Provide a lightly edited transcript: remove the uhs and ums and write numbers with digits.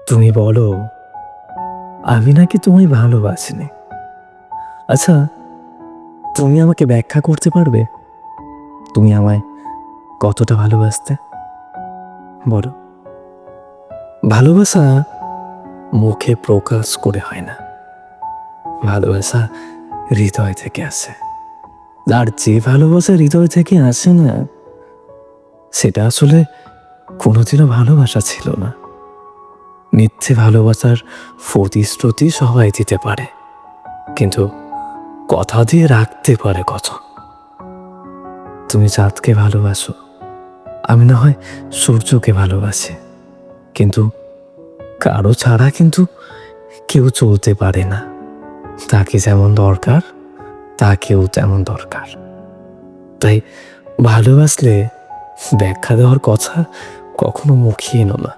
তুমি বলো, আমি নাকি তোমায় ভালোবাসিনি। আচ্ছা, তুমি আমাকে ব্যাখ্যা করতে পারবে তুমি আমায় কতটা ভালোবাসতে? বলো। ভালোবাসা মুখে প্রকাশ করে হয় না, ভালোবাসা হৃদয় থেকে আসে। আর যে ভালোবাসা হৃদয় থেকে আসে না, সেটা আসলে কোনোদিনও ভালোবাসা ছিল না। মিথ্যে ভালোবাসার প্রতিশ্রুতি সবাই দিতে পারে, কিন্তু কথা দিয়ে রাখতে পারে কত। তুমি চাঁদকে ভালোবাসো, আমি না হয় সূর্যকে ভালোবাসি, কিন্তু কারো ছাড়া কিন্তু কেউ চলতে পারে না। তাকে যেমন দরকার, তাকেও তেমন দরকার। তাই ভালোবাসলে ব্যাখ্যা দেওয়ার কথা কখনো মুখে এনো না।